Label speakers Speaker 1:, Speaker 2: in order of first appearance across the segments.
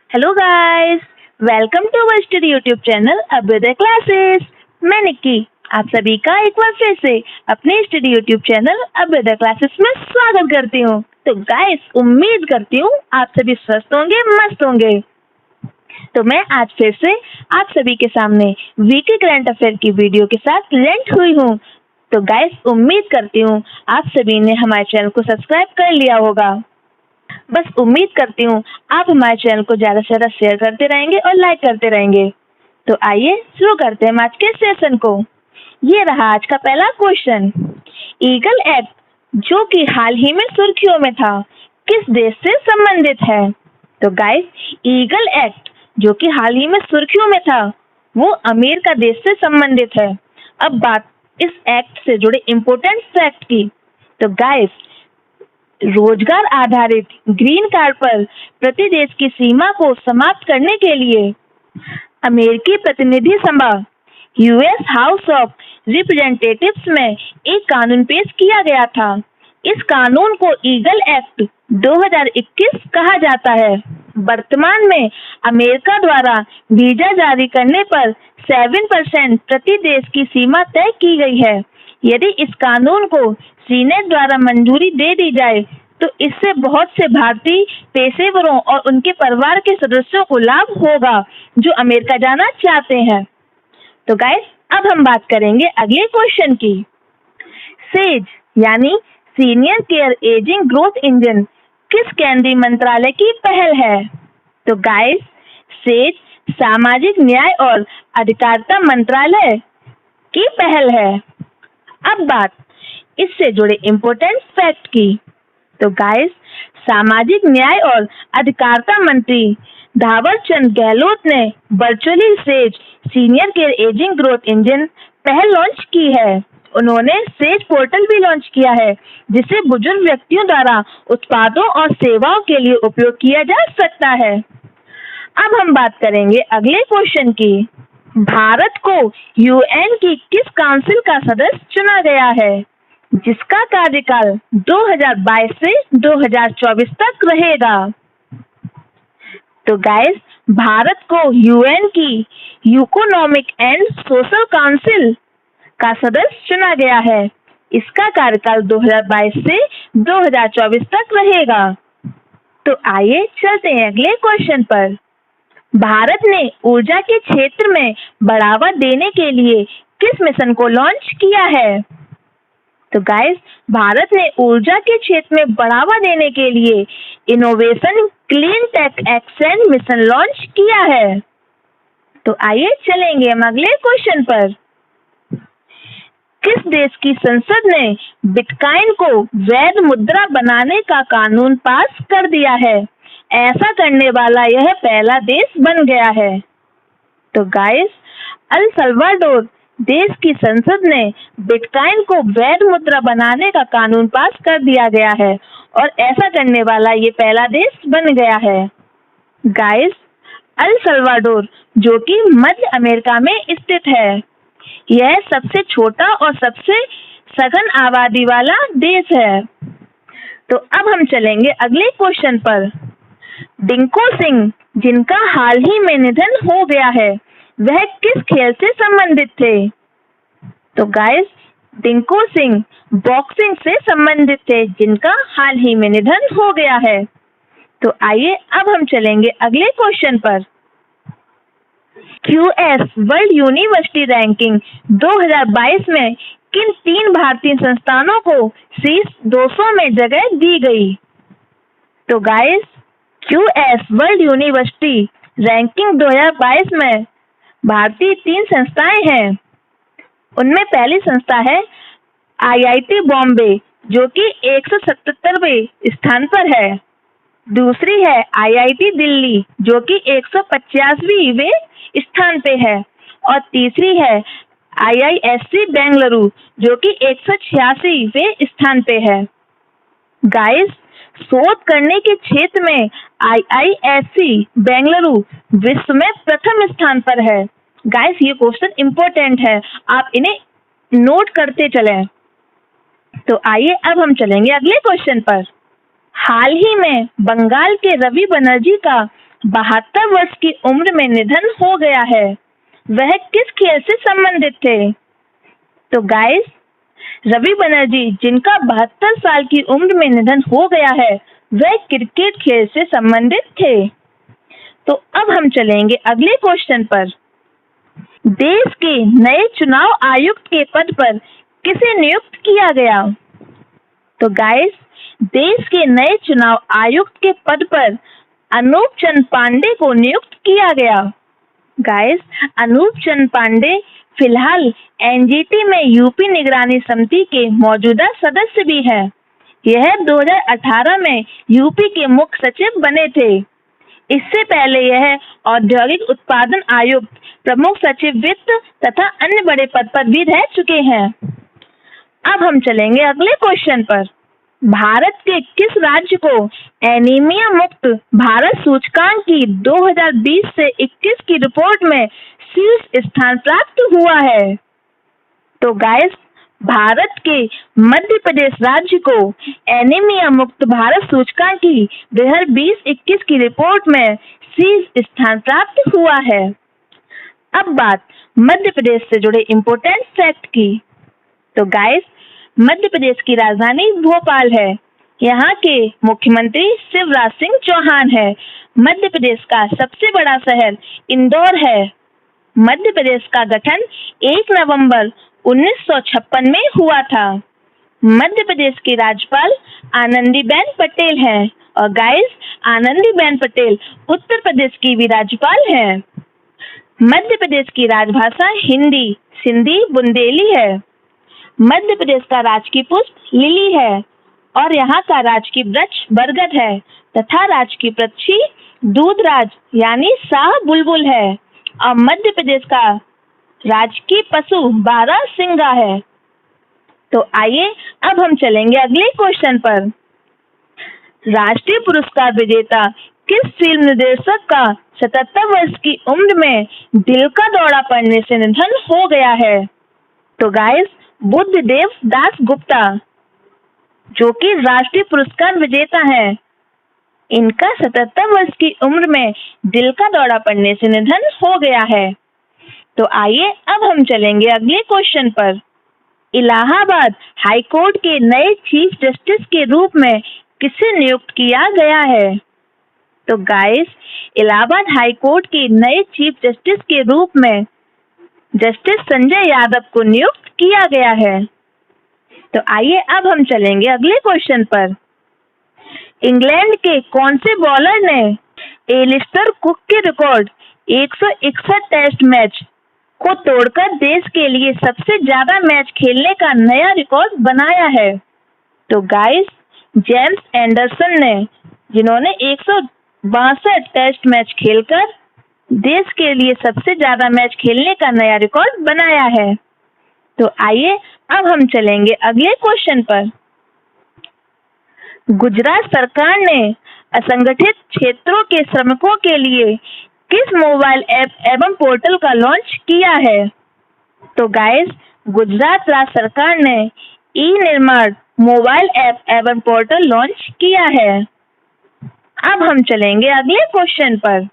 Speaker 1: Hello guys, welcome to our study YouTube channel Abhyudaya classes. मैं निक्की आप सभी का एक बार फिर से अपने study YouTube channel Abhyudaya classes में स्वागत करती हूँ। तो गाइस, उम्मीद करती हूँ आप सभी स्वस्थ होंगे, मस्त होंगे। तो मैं आज फिर से आप सभी के सामने वीकली करंट अफेयर की वीडियो के साथ लेंट हुई हूँ। तो गाइस, उम्मीद करती हूँ आप सभी ने हमारे चैनल को सब्सक्राइब कर लिया होगा। बस उम्मीद करती हूँ आप हमारे चैनल को ज़्यादा से ज़्यादा शेयर करते रहेंगे और लाइक करते रहेंगे। तो आइए शुरू करते हैं आज के सेशन को। ये रहा आज का पहला क्वेश्चन। ईगल एक्ट, जो कि हाल ही में सुर्खियों में था, किस देश से संबंधित है? तो गाइस, ईगल एक्ट जो कि हाल ही में सुर्खियों में था, वो अमेरिका देश से संबंधित है। अब बात इस एक्ट से जुड़े इम्पोर्टेंट फैक्ट की। तो गाइस, रोजगार आधारित ग्रीन कार्ड पर प्रति देश की सीमा को समाप्त करने के लिए अमेरिकी प्रतिनिधि सभा यूएस हाउस ऑफ रिप्रेजेंटेटिव्स में एक कानून पेश किया गया था। इस कानून को ईगल एक्ट 2021 कहा जाता है। वर्तमान में अमेरिका द्वारा वीजा जारी करने पर 7% प्रति देश की सीमा तय की गई है। यदि इस कानून को सीनेट द्वारा मंजूरी दे दी जाए तो इससे बहुत से भारतीय पेशेवरों और उनके परिवार के सदस्यों को लाभ होगा जो अमेरिका जाना चाहते हैं। तो गाइस, अब हम बात करेंगे अगले क्वेश्चन की। सेज यानी senior care ageing growth engine किस केंद्रीय मंत्रालय की पहल है? तो गाइस, सेज सामाजिक न्याय और अधिकारिता मंत्रालय की पहल है। अब बात इससे जुड़े इम्पोर्टेंट फैक्ट की। तो गाइस, सामाजिक न्याय और अधिकारिता मंत्री थावरचंद गहलोत ने virtually says senior care ageing growth engine पहल लॉन्च की है। उन्होंने सेज पोर्टल भी लॉन्च किया है, जिसे बुजुर्ग व्यक्तियों द्वारा उत्पादों और सेवाओं के लिए उपयोग किया जा सकता है। अब हम बात करेंगे अगले क्वेश्चन की। भारत को यूएन की किस काउंसिल का सदस्य चुना गया है, जिसका कार्यकाल 2022 से 2024 तक रहेगा? तो गाइस, भारत को यूएन की इकोनॉमिक एंड सोशल काउंसिल का सदस्य चुना गया है। इसका कार्यकाल 2022 से 2024 तक रहेगा। तो आइए चलते हैं अगले क्वेश्चन पर। भारत ने ऊर्जा के क्षेत्र में बढ़ावा देने के लिए किस मिशन को लॉन्च किया है? तो गाइस, भारत ने ऊर्जा के क्षेत्र में बढ़ावा देने के लिए innovation clean tech action mission launch किया है। तो आइए चलेंगे हम अगले क्वेश्चन पर। किस देश की संसद ने बिटकॉइन को वैध मुद्रा बनाने का कानून पास कर दिया है? ऐसा करने वाला यह पहला देश बन गया है। तो गाइस, अल सल्वाडोर देश की संसद ने बिटकॉइन को वैध मुद्रा बनाने का कानून पास कर दिया गया है और ऐसा करने वाला ये पहला देश बन गया है। गाइस, अल सल्वाडोर जो कि मध्य अमेरिका में स्थित है, यह सबसे छोटा और सबसे सघन आबादी वाला देश है। तो अब हम चलेंगे अगले क्वेश्चन पर। डिंको सिंह, जिनका हाल ही में निधन हो गया है, वह किस खेल से संबंधित थे? तो गाइस, डिंको सिंह बॉक्सिंग से संबंधित थे, जिनका हाल ही में निधन हो गया है। तो आइए अब हम चलेंगे अगले क्वेश्चन पर। क्यूएस वर्ल्ड यूनिवर्सिटी रैंकिंग 2022 में किन 3 भारतीय संस्थानों को शीर्ष 200 में जगह दी गई? तो guys, QS world university ranking 2022 में भारतीय 3 संस्थाएं हैं। उनमें पहली संस्था है आईआईटी बॉम्बे, जो कि 177वें स्थान पर है। दूसरी है आईआईटी दिल्ली, जो कि 185वें स्थान पे है। और तीसरी है आईआईएससी बेंगलुरु, जो कि 186वें स्थान पे है। गाइस, शोध करने के क्षेत्र में आईआईएससी बेंगलुरु विश्व में प्रथम स्थान पर है। गाइस, ये क्वेश्चन इम्पोर्टेंट है, आप इन्हें नोट करते चलें। तो आइए अब हम चलेंगे अगले क्वेश्चन पर। हाल ही में बंगाल के रवि बनर्जी का 72 वर्ष की उम्र में निधन हो गया है, वह किस खेल से संबंधित थे? तो गाइस, रवि बनर्जी जिनका 72 साल की उम्र में निधन हो गया है, वह क्रिकेट खेल से संबंधित थे। तो अब हम चलेंगे अगले क्वेश्चन पर। देश के नए चुनाव आयुक्त के पद पर किसे नियुक्त किया गया? तो गाइस, देश के नए चुनाव आयुक्त के पद पर अनूप चंद पांडे को नियुक्त किया गया। गाइस, अनूप चंद पांडे फिलहाल एनजीटी में यूपी निगरानी समिति के मौजूदा सदस्य भी हैं। यह 2018 में यूपी के मुख्य सचिव बने थे। इससे पहले यह औद्योगिक उत्पादन आयुक्त, प्रमुख सचिव वित्त तथा अन्य बड़े पद पर भी रह चुके हैं। अब हम चलेंगे अगले क्वेश्चन पर। भारत के किस राज्य को एनीमिया मुक्त भारत सूचकांक की 2020 से 21 की रिपोर्ट में शीर्ष स्थान प्राप्त हुआ है? तो गाइस, भारत के मध्य प्रदेश राज्य को एनीमिया मुक्त भारत सूचकांक की 2020-21 की रिपोर्ट में शीर्ष स्थान प्राप्त हुआ है। अब बात मध्य प्रदेश से जुड़े इम्पोर्टेंट फैक्ट की। तो गाइस, मध्य प्रदेश की राजधानी भोपाल है। यहाँ के मुख्यमंत्री शिवराज सिंह चौहान है। मध्य प्रदेश का सबसे बड़ा शहर इंदौर है। मध्य प्रदेश का गठन 1 नवंबर 1956 में हुआ था। मध्य प्रदेश की राज्यपाल आनंदीबेन पटेल हैं और गाइस, आनंदीबेन पटेल उत्तर प्रदेश की भी राज्यपाल हैं। मध्य प्रदेश की राजभाषा हिंदी, सिंधी, बुंदेली है। मध्य प्रदेश का राजकीय पुष्प लिली है और यहाँ का राजकीय वृक्ष बरगद है तथा राजकीय पक्षी दूधराज यानी शाह बुलबुल है और मध्य प्रदेश का राजकीय पशु बारहसिंगा है। तो आइए अब हम चलेंगे अगले क्वेश्चन पर। राष्ट्रीय पुरस्कार विजेता किस फिल्म निर्देशक का 77 वर्ष की उम्र में दिल का दौरा पड़ने से निधन हो गया है? तो गाइस, बुद्धदेव दास गुप्ता, जो कि राष्ट्रीय पुरस्कार विजेता हैं, इनका 77 वर्ष की उम्र में दिल का दौरा पड़ने से निधन हो गया है। तो आइए अब हम चलेंगे अगले क्वेश्चन पर। इलाहाबाद हाई कोर्ट के नए चीफ जस्टिस के रूप में किसे नियुक्त किया गया है? तो गाइस, इलाहाबाद हाई कोर्ट के नए चीफ जस्टिस के रूप में जस्टिस संजय यादव को नियुक्त किया गया है। तो आइए अब हम चलेंगे अगले क्वेश्चन पर। इंग्लैंड के कौन से बॉलर ने एलिस्टर कुक के रिकॉर्ड 161 टेस्ट मैच को तोड़कर देश के लिए सबसे ज्यादा मैच खेलने का नया रिकॉर्ड बनाया है? तो गाइस, जेम्स एंडरसन ने, जिन्होंने 162 टेस्ट मैच खेलकर देश के लिए सबसे ज्यादा मैच खेलने का नया रिकॉर्ड बनाया है। तो आइए अब हम चलेंगे अगले क्वेश्चन पर। गुजरात सरकार ने असंगठित क्षेत्रों के श्रमिकों के लिए किस मोबाइल ऐप एवं पोर्टल का लॉन्च किया है? तो गाइस, गुजरात राज्य सरकार ने ई निर्माण मोबाइल ऐप एवं पोर्टल लॉन्च किया है। अब हम चलेंगे अगले क्वेश्चन पर।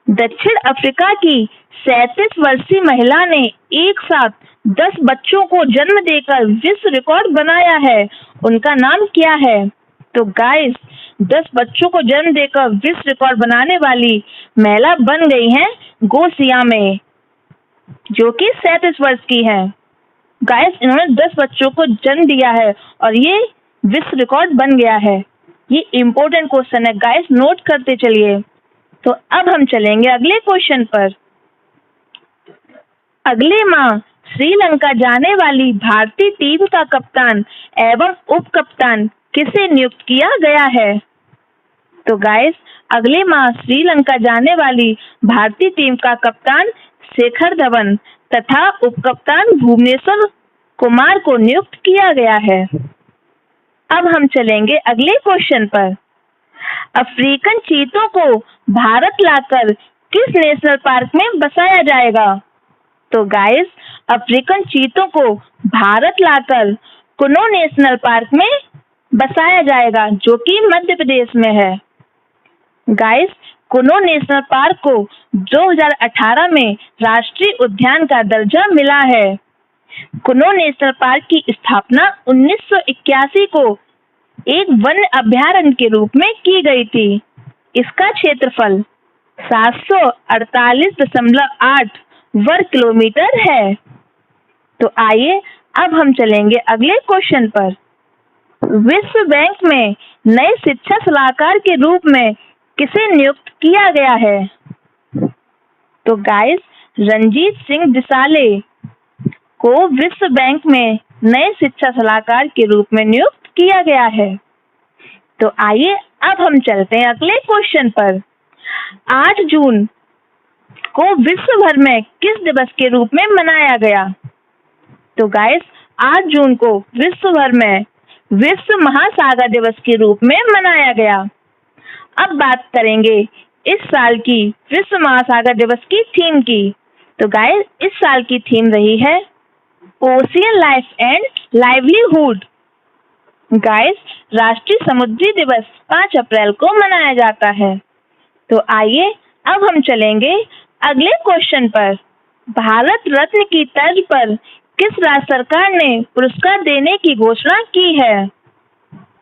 Speaker 1: दक्षिण अफ्रीका की 37 वर्षीय महिला ने एक साथ 10 बच्चों को जन्म देकर विश्व रिकॉर्ड बनाया है। उनका नाम क्या है? तो गाइस, 10 बच्चों को जन्म देकर विश्व रिकॉर्ड बनाने वाली महिला बन गई हैं गोसिया में, जो कि 37 वर्ष की हैं। गाइस, इन्होंने 10 बच्चों को जन्म दिया है और ये विश्व रिकॉर्ड बन गया है। ये इम्पोर्टेंट क्वेश्चन है गाइस, नोट करते चलिए। तो अब हम चलेंगे अगले क्वेश्चन पर। अगले माह श्रीलंका जाने वाली भारतीय टीम का कप्तान एवं उप कप्तान किसे नियुक्त किया गया है? तो गाइस, अगले माह श्रीलंका जाने वाली भारतीय टीम का कप्तान शेखर धवन तथा उप कप्तान भुवनेश्वर कुमार को नियुक्त किया गया है। अब हम चलेंगे अगले क्वेश्चन पर। अफ्रीकन चीतों को भारत लाकर किस नेशनल पार्क में बसाया जाएगा? तो गाइस, अफ्रीकन चीतों को भारत लाकर कुनो नेशनल पार्क में बसाया जाएगा, जो कि मध्य प्रदेश में है। गाइस, कुनो नेशनल पार्क को 2018 में राष्ट्रीय उद्यान का दर्जा मिला है। कुनो नेशनल पार्क की स्थापना 1981 को एक वन्य अभयारण्य के रूप में की गई थी। इसका क्षेत्रफल 748.8 वर्ग किलोमीटर है। तो आइए अब हम चलेंगे अगले क्वेश्चन पर। विश्व बैंक में नए शिक्षा सलाहकार के रूप में किसे नियुक्त किया गया है? तो गाइस, रंजीत सिंह डिसाले को विश्व बैंक में नए शिक्षा सलाहकार के रूप में नियुक्त किया गया है। तो आइए अब हम चलते हैं अगले क्वेश्चन पर। 8 जून को विश्व भर में किस दिवस के रूप में मनाया गया? तो गाइस, 8 जून को विश्व भर में विश्व महासागर दिवस के रूप में मनाया गया। अब बात करेंगे इस साल की विश्व महासागर दिवस की थीम की। तो गाइस, इस साल की थीम रही है ocean life and livelihood. Guys, राष्ट्रीय समुद्री दिवस 5 अप्रैल को मनाया जाता है। तो आइए अब हम चलेंगे अगले क्वेश्चन पर। भारत रत्न की तर्ज पर किस राज्य सरकार ने पुरस्कार देने की घोषणा की है?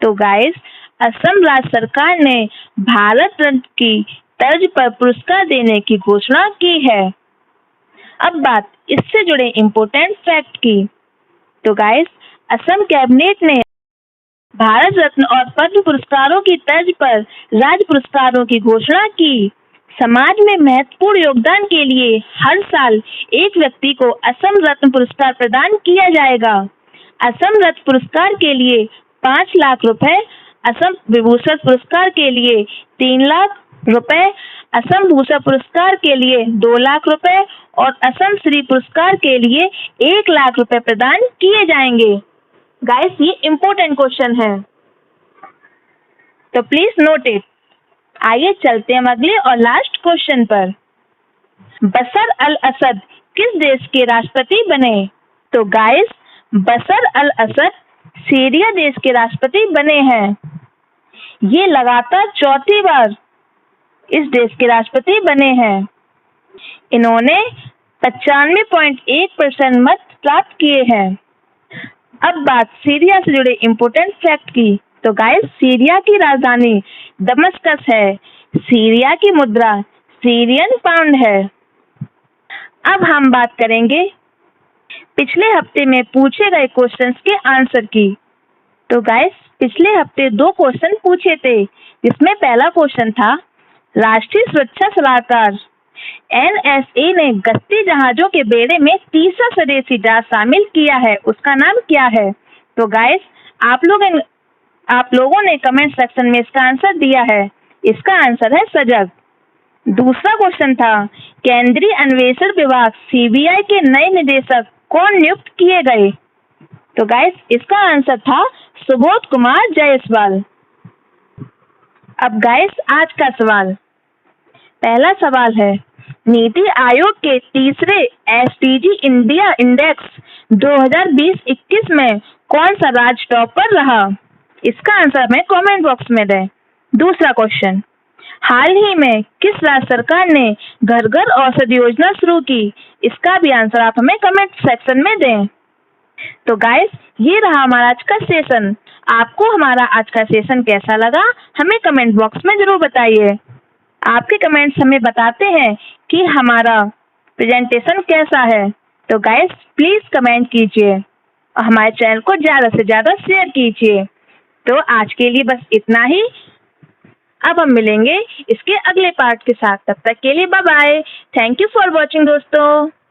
Speaker 1: तो गाइस, असम राज्य सरकार ने भारत रत्न की तर्ज पर पुरस्कार देने की घोषणा की है। अब बात इससे जुड़े इम्पोर्टेंट फैक्ट की। तो गाइस, असम कैबिनेट ने भारत रत्न और पद्म पुरस्कारों की तर्ज पर राज्य पुरस्कारों की घोषणा की। समाज में महत्वपूर्ण योगदान के लिए हर साल एक व्यक्ति को असम रत्न पुरस्कार प्रदान किया जाएगा। असम रत्न पुरस्कार के लिए 5 लाख रुपए, असम विभूषण पुरस्कार के लिए 3 लाख रुपए, असम भूषण पुरस्कार के लिए 2 लाख रुपए और असम श्री पुरस्कार के लिए 1 लाख रुपए प्रदान किए जाएंगे। गाइस, ये इम्पोर्टेंट क्वेश्चन है, तो प्लीज नोट इट। आइए चलते हैं अगले और लास्ट क्वेश्चन पर। बशर अल असद किस देश के राष्ट्रपति बने? तो गाइस, बशर अल असद सीरिया देश के राष्ट्रपति बने हैं। ये लगातार चौथी बार इस देश के राष्ट्रपति बने हैं। इन्होंने 95.1% मत प्राप्त किए हैं। अब बात सीरिया से जुड़े इम्पोर्टेंट फैक्ट की। तो गाइस, सीरिया की राजधानी दमस्कस है। सीरिया की मुद्रा सीरियन पाउंड है। अब हम बात करेंगे पिछले हफ्ते में पूछे गए क्वेश्चंस के आंसर की। तो गाइस, पिछले हफ्ते 2 क्वेश्चन पूछे थे, जिसमें पहला क्वेश्चन था राष्ट्रीय सुरक्षा सलाहकार NSA ने गश्ती जहाजों के बेड़े में तीसरा स्वदेशी जहाज शामिल किया है, उसका नाम क्या है? तो गाइस, आप लोगों ने कमेंट सेक्शन में इसका आंसर दिया है। इसका आंसर है सजग। दूसरा क्वेश्चन था केंद्रीय अन्वेषण विभाग CBI के नए निदेशक कौन नियुक्त किए गए? तो गाइस, इसका आंसर था सुबोध कुमार जायसवाल। अब गाइस, आज का सवाल। पहला सवाल है नीति आयोग के तीसरे SDG इंडिया इंडेक्स 2020-21 में कौन सा राज्य टॉप पर रहा? इसका आंसर हमें कमेंट बॉक्स में दें। दूसरा क्वेश्चन, हाल ही में किस राज्य सरकार ने घर घर औषधि योजना शुरू की? इसका भी आंसर आप हमें कमेंट सेक्शन में दें। तो गाइस, ये रहा हमारा आज का सेशन। आपको हमारा आज का सेशन कैसा लगा, हमें कमेंट बॉक्स में जरूर बताइए। आपके कमेंट्स हमें बताते हैं कि हमारा प्रेजेंटेशन कैसा है। तो गाइस, प्लीज कमेंट कीजिए और हमारे चैनल को ज़्यादा से ज़्यादा शेयर कीजिए। तो आज के लिए बस इतना ही। अब हम मिलेंगे इसके अगले पार्ट के साथ। तब तक के लिए bye bye. Thank you for watching दोस्तों।